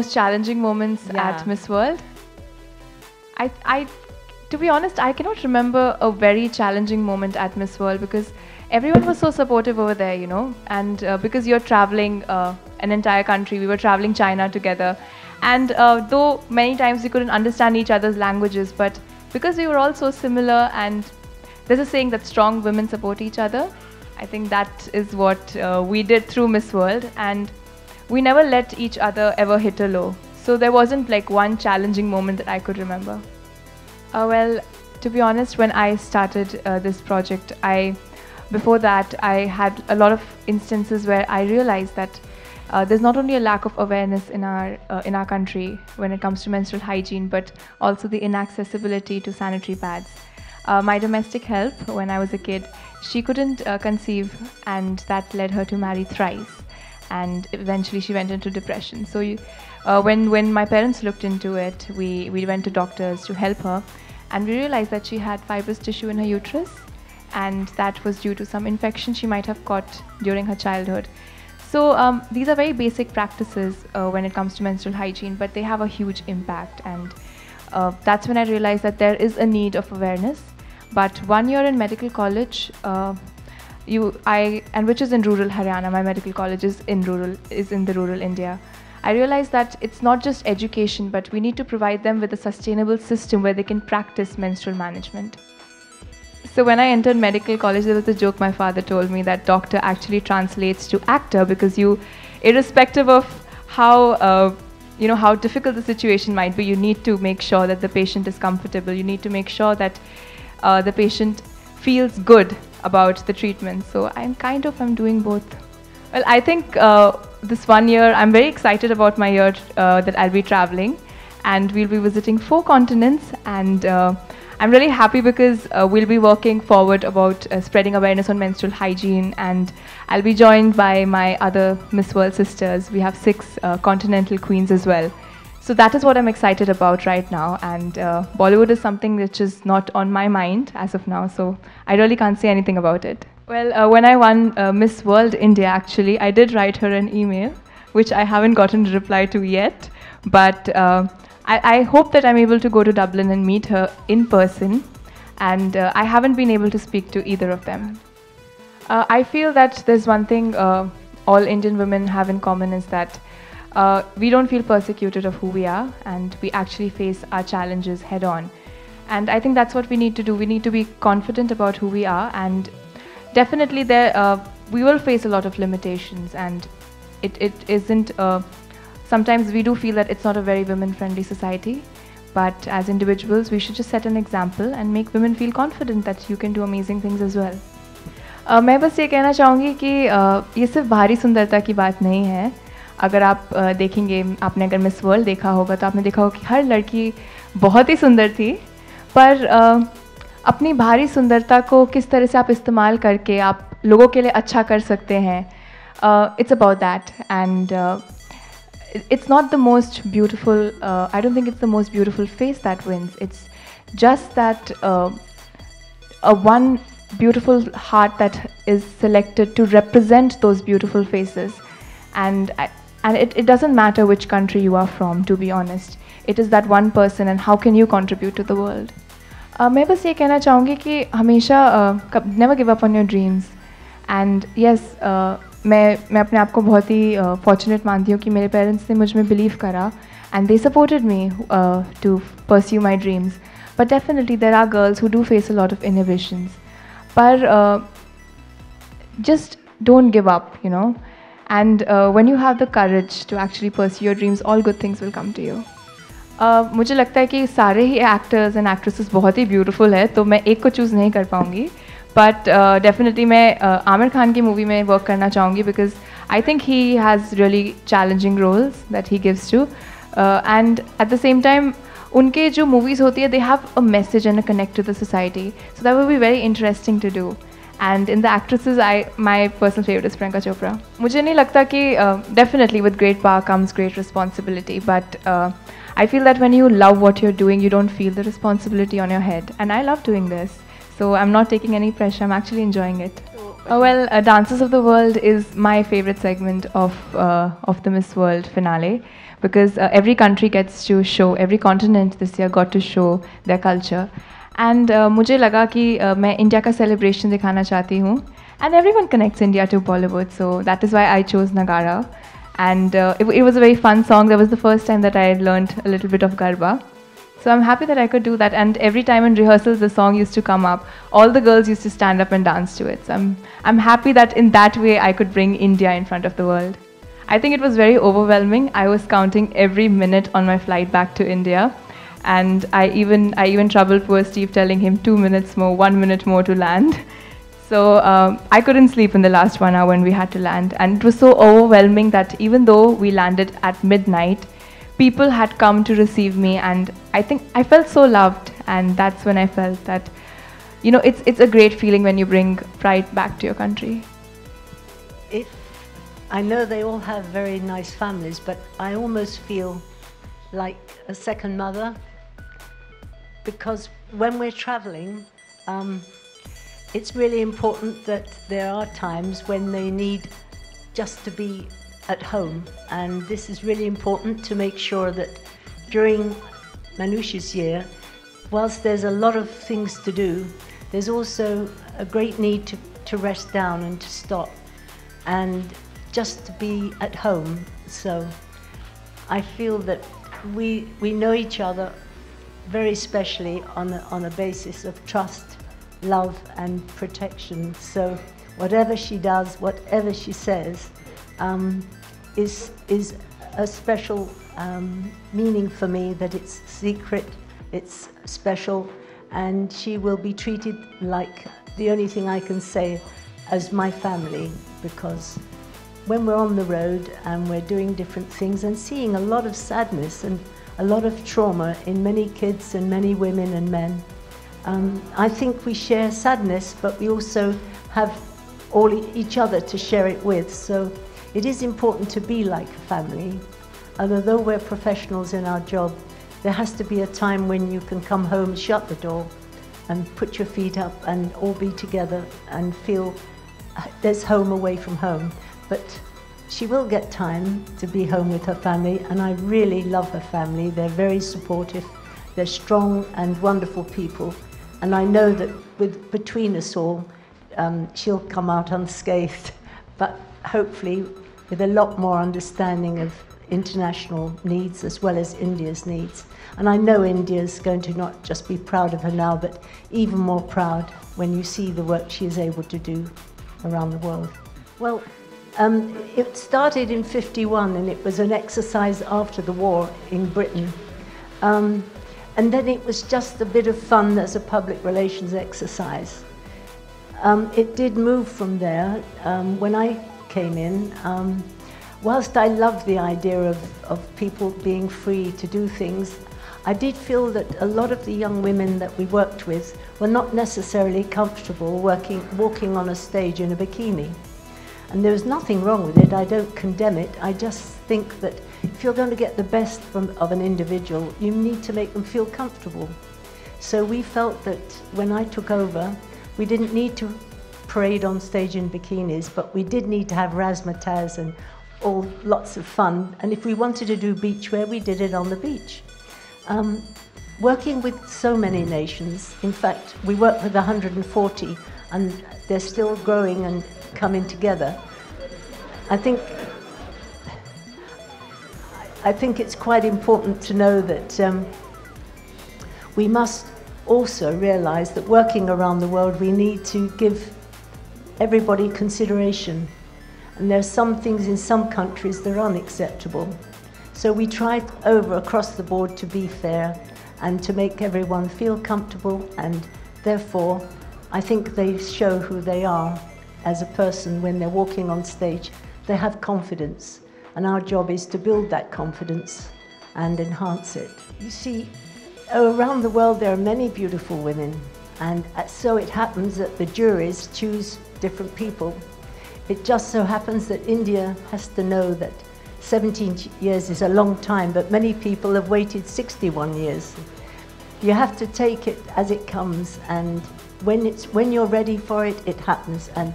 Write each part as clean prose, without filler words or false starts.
most challenging moments at Miss World. To be honest, I cannot remember a very challenging moment at Miss World because everyone was so supportive over there, you know. And because you're traveling an entire country, we were traveling China together. And though many times we couldn't understand each other's languages, but because we were all so similar, and there's a saying that strong women support each other. I think that is what we did through Miss World, and we never let each other ever hit a low. So there wasn't like one challenging moment that I could remember. Well, to be honest, when I started this project, before that I had a lot of instances where I realized that there's not only a lack of awareness in our country when it comes to menstrual hygiene, but also the inaccessibility to sanitary pads. My domestic help, when I was a kid, she couldn't conceive, and that led her to marry thrice, and eventually she went into depression. So when my parents looked into it, we went to doctors to help her, and we realized that she had fibrous tissue in her uterus, and that was due to some infection she might have caught during her childhood. So these are very basic practices when it comes to menstrual hygiene, but they have a huge impact, and that's when I realized that there is a need of awareness. But 1 year in medical college, and which is in rural Haryana, my medical college is in the rural India. I realized that it's not just education, but we need to provide them with a sustainable system where they can practice menstrual management. So when I entered medical college, there was a joke my father told me that doctor actually translates to actor, because irrespective of how how difficult the situation might be, you need to make sure that the patient is comfortable. You need to make sure that the patient feels good about the treatment. So I'm doing both. Well, I think this 1 year, I'm very excited about my year that I'll be traveling, and we'll be visiting 4 continents, and I'm really happy because we'll be working forward about spreading awareness on menstrual hygiene, and I'll be joined by my other Miss World sisters. We have 6 continental queens as well. So that is what I'm excited about right now, and Bollywood is something which is not on my mind as of now, so I really can't say anything about it. Well, when I won Miss World India, actually, I did write her an email, which I haven't gotten a reply to yet, but I hope that I'm able to go to Dublin and meet her in person, and I haven't been able to speak to either of them. I feel that there's one thing all Indian women have in common, is that we don't feel persecuted of who we are, and we actually face our challenges head on. And I think that's what we need to do. We need to be confident about who we are, and definitely we will face a lot of limitations, and it isn't, sometimes we do feel that it's not a very women-friendly society, but as individuals, we should just set an example and make women feel confident that you can do amazing things as well. मैं बस ये कहना चाहूँगी कि ये सिर्फ बाहरी सुंदरता की बात नहीं है. अगर आप देखेंगे, आपने अगर मिस वर्ल्ड देखा होगा तो आपने देखा होगा कि हर लड़की बहुत ही सुंदर थी, पर अपनी बाहरी सुंदरता को किस तरह से आप इस्तेमाल करके आप लोगों के लिए अच्छा कर सकते हैं. It's about that, and it's not the most beautiful, I don't think it's the most beautiful face that wins. It's just that one beautiful heart that is selected to represent those beautiful faces, and it doesn't matter which country you are from, to be honest. It is that one person, and how can you contribute to the world. मैं बस ये कहना चाहूँगी कि हमेशा never give up on your dreams, and yes, मैं अपने आप को बहुत ही fortunate मानती हूँ कि मेरे parents ने मुझ में believe करा, and they supported me to pursue my dreams. But definitely there are girls who do face a lot of inhibitions, but just don't give up, you know. And when you have the courage to actually pursue your dreams, all good things will come to you. मुझे लगता है कि सारे ही actors and actresses बहुत ही beautiful है, तो मैं एक को चूज़ नहीं कर पाऊँगी, बट डेफिनेटली मैं आमिर खान की मूवी में वर्क करना चाहूँगी, because I think he has really challenging roles that he gives to, and at the same time उनके जो मूवीज़ होती है they have a message and a connect to the society, so that will be very interesting to do. And in the actresses, my personal favorite is Priyanka Chopra. मुझे नहीं लगता कि definitely with great power comes great responsibility, but I feel that when you love what you're doing, you don't feel the responsibility on your head. And I love doing this, so I'm not taking any pressure. I'm actually enjoying it. Well, Dances of the World is my favorite segment of the Miss World finale, because every country gets to show, every continent this year got to show their culture. And मुझे लगा कि मैं India का celebration दिखाना चाहती हूँ. And everyone connects India to Bollywood, so that is why I chose Nagara. And it was a very fun song. That was the first time that I had learned a little bit of Garba. So I'm happy that I could do that. And every time in rehearsals the song used to come up, all the girls used to stand up and dance to it. So I'm happy that in that way I could bring India in front of the world. I think it was very overwhelming. I was counting every minute on my flight back to India. And I even troubled poor Steve, telling him 2 minutes more, 1 minute more to land. So I couldn't sleep in the last 1 hour when we had to land. And it was so overwhelming that even though we landed at midnight, people had come to receive me, and I think I felt so loved. And that's when I felt that, you know, it's a great feeling when you bring pride back to your country. I know they all have very nice families, but I almost feel like a second mother, because when we're traveling, it's really important that there are times when they need just to be at home, and this is really important to make sure that during Manushi's year, whilst there's a lot of things to do, there's also a great need to rest down and to stop and just to be at home. So I feel that we know each other very specially on a basis of trust, love and protection. So whatever she does, whatever she says, is a special meaning for me, that it's secret, it's special, and she will be treated like the only thing I can say as my family, because when we're on the road and we're doing different things and seeing a lot of sadness and a lot of trauma in many kids and many women and men, I think we share sadness, but we also have each other to share it with. So it is important to be like a family. And although we're professionals in our job, there has to be a time when you can come home, shut the door, and put your feet up and all be together and feel there's home away from home. But she will get time to be home with her family, and I really love her family. They're very supportive, they're strong and wonderful people, and I know that between us all, she'll come out unscathed, but hopefully with a lot more understanding of international needs as well as India's needs. And I know India's going to not just be proud of her now, but even more proud when you see the work she is able to do around the world. Well, it started in '51, and it was an exercise after the war in Britain. And then it was just a bit of fun as a public relations exercise. It did move from there when I came in. Whilst I loved the idea of people being free to do things, I did feel that a lot of the young women that we worked with were not necessarily comfortable walking on a stage in a bikini. And there was nothing wrong with it. I don't condemn it. I just think that if you're going to get the best of an individual, you need to make them feel comfortable. So we felt that when I took over, we didn't need to parade on stage in bikinis, but we did need to have razzmatazz and lots of fun. And if we wanted to do beachwear, we did it on the beach. Working with so many nations, in fact, we work with 140, and they're still growing and coming together. I think it's quite important to know that we must also realize that working around the world, we need to give everybody consideration. And there are some things in some countries that are unacceptable. So we try across the board to be fair and to make everyone feel comfortable, and therefore I think they show who they are as a person when they're walking on stage. They have confidence, and our job is to build that confidence and enhance it. You see, around the world there are many beautiful women, and so it happens that the juries choose different people. It just so happens that India has to know that 17 years is a long time, but many people have waited 61 years. You have to take it as it comes, and when you're ready for it, it happens, and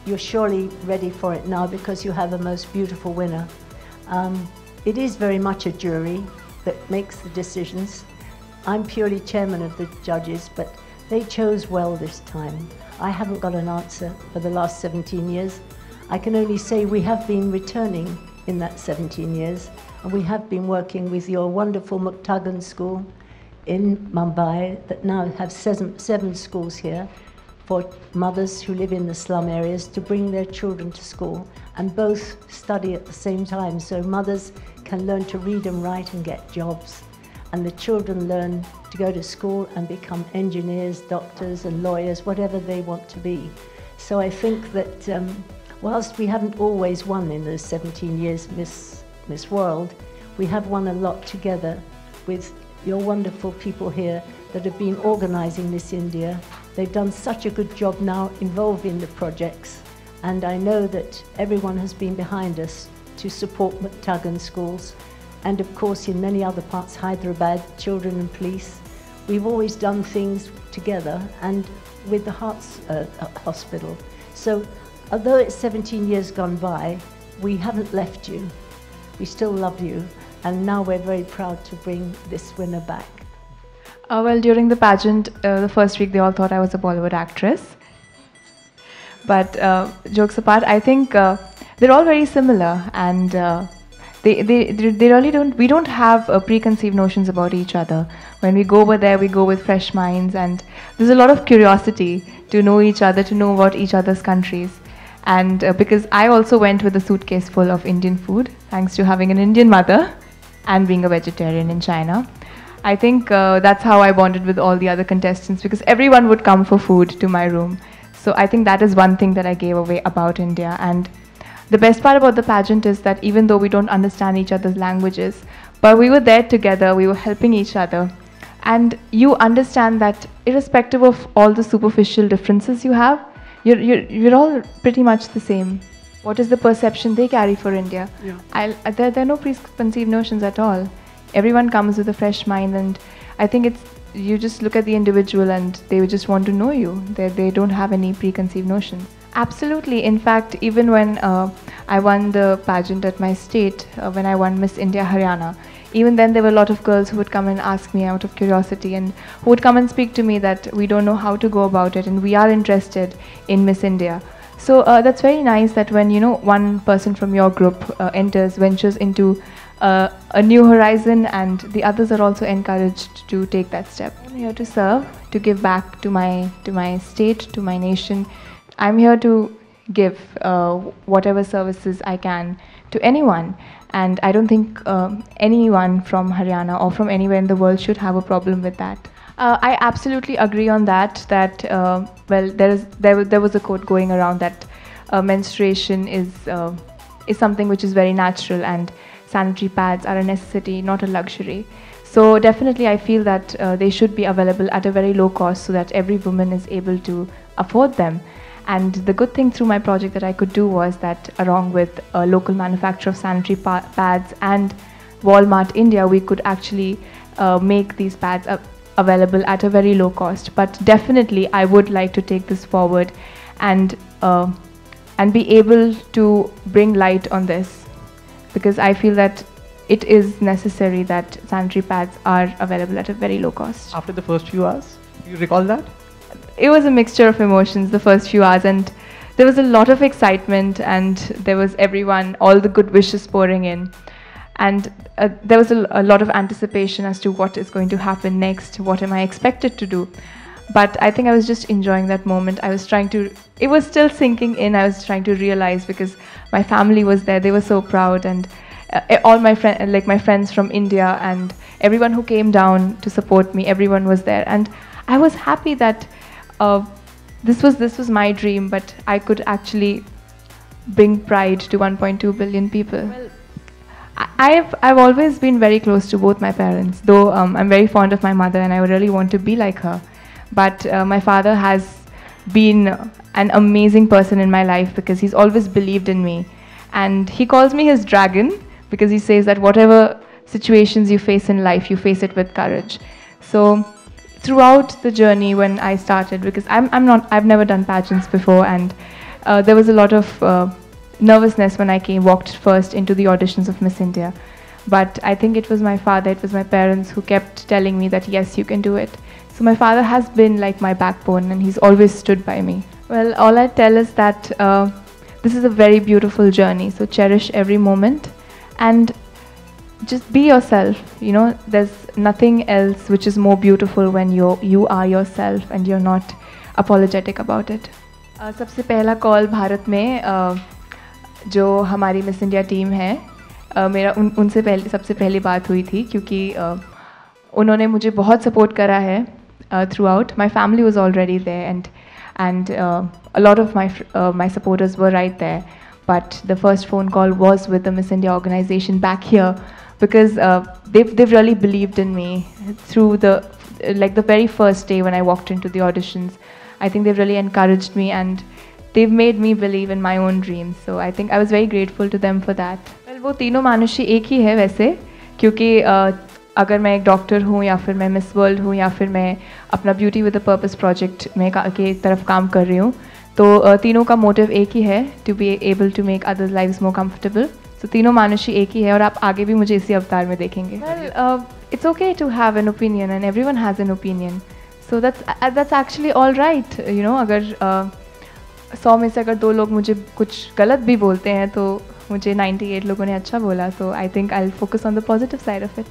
you're surely ready for it now because you have a most beautiful winner. it is very much a jury that makes the decisions. I'm purely chairman of the judges, but they chose well this time. I haven't got an answer for the last 17 years. I can only say we have been returning in that 17 years, and we have been working with your wonderful Muktagan school in Mumbai that now have seven schools here for mothers who live in the slum areas to bring their children to school and both study at the same time, so mothers can learn to read and write and get jobs, and the children learn to go to school and become engineers, doctors and lawyers, whatever they want to be. So I think that whilst we haven't always won in those 17 years Miss World, we have won a lot together with your wonderful people here that have been organising Miss India. They've done such a good job now involving the projects, and I know that everyone has been behind us to support Muktagan schools, and of course in many other parts, Hyderabad, Children and Police. We've always done things together, and with the Hearts Hospital. So although it's 17 years gone by, we haven't left you. We still love you, and now we're very proud to bring this winner back. Well, during the pageant, the first week they all thought I was a Bollywood actress. But jokes apart, I think they're all very similar, and they really don't. We don't have preconceived notions about each other. When we go over there, we go with fresh minds, and there's a lot of curiosity to know each other, to know about each other's countries. And because I also went with a suitcase full of Indian food, thanks to having an Indian mother and being a vegetarian in China. I think that's how I bonded with all the other contestants, because everyone would come for food to my room. So I think that is one thing that I gave away about India. And the best part about the pageant is that even though we don't understand each other's languages, but we were there together, we were helping each other. And you understand that irrespective of all the superficial differences you have, you're all pretty much the same. What is the perception they carry for India? Yeah. There are no preconceived notions at all. Everyone comes with a fresh mind, and I think you just look at the individual and they just want to know you. They don't have any preconceived notions. Absolutely. In fact, even when I won the pageant at my state, when I won Miss India Haryana, even then there were a lot of girls who would come and ask me out of curiosity, and who would come and speak to me that we don't know how to go about it and we are interested in Miss India. So that's very nice that when one person from your group ventures into a new horizon, and the others are also encouraged to take that step. I'm here to serve, to give back to my state, to my nation. I'm here to give whatever services I can to anyone, and I don't think anyone from Haryana or from anywhere in the world should have a problem with that. I absolutely agree on that. Well, there was a quote going around that menstruation is something which is very natural, and sanitary pads are a necessity, not a luxury. So definitely I feel that they should be available at a very low cost so that every woman is able to afford them. And the good thing through my project that I could do was that along with a local manufacturer of sanitary pads and Walmart India, we could actually make these pads available at a very low cost. But definitely I would like to take this forward and be able to bring light on this, because I feel that it is necessary that sanitary pads are available at a very low cost. After the first few hours, do you recall that? It was a mixture of emotions the first few hours, and there was a lot of excitement, and there was everyone, all the good wishes pouring in. And there was a lot of anticipation as to what is going to happen next, what am I expected to do. But I think I was just enjoying that moment. It was still sinking in. I was trying to realize, because my family was there, they were so proud, and all my friends from India and everyone who came down to support me, everyone was there. And I was happy that this was my dream, but I could actually bring pride to 1.2 billion people. Well, I've always been very close to both my parents, though I'm very fond of my mother and I really want to be like her. But my father has been an amazing person in my life, because he's always believed in me. And he calls me his dragon, because he says that whatever situations you face in life, you face it with courage. So throughout the journey when I started, because I've never done pageants before, and there was a lot of nervousness when I walked first into the auditions of Miss India. But I think it was my father, it was my parents who kept telling me that yes, you can do it. So my father has been like my backbone, and he's always stood by me. Well, all I tell is that this is a very beautiful journey, so cherish every moment and just be yourself. You know, there's nothing else which is more beautiful when you are yourself and you're not apologetic about it. सबसे पहला call Bharat में जो हमारी miss India team है, मेरा उनसे पहले सबसे पहली बात हुई थी, क्योंकि उन्होंने मुझे बहुत सपोर्ट करा है throughout. My family was already there and a lot of my supporters were right there. But the first phone call was with the Miss India organization back here, because they've really believed in me through the very first day when I walked into the auditions. I think they've really encouraged me and they've made me believe in my own dreams. So I think I was very grateful to them for that. Well, वो तीनों मानुषी एक ही है वैसे, क्योंकि अगर मैं एक डॉक्टर हूँ या फिर मैं मिस वर्ल्ड हूँ या फिर मैं अपना beauty with a purpose project में के तरफ काम कर रही हूँ, तो तीनों का मोटिव एक ही है, to be able to make others lives more comfortable. So तीनों मानुषी एक ही है और आप आगे भी मुझे इसी अवतार में देखेंगे. Well, it's okay to have an opinion and everyone has an opinion, so that's actually all right. You know, अगर 100 में से अगर 2 लोग मुझे कुछ गलत भी बोलते हैं तो मुझे 98 लोगों ने अच्छा बोला. So I think I will focus on the positive side of it.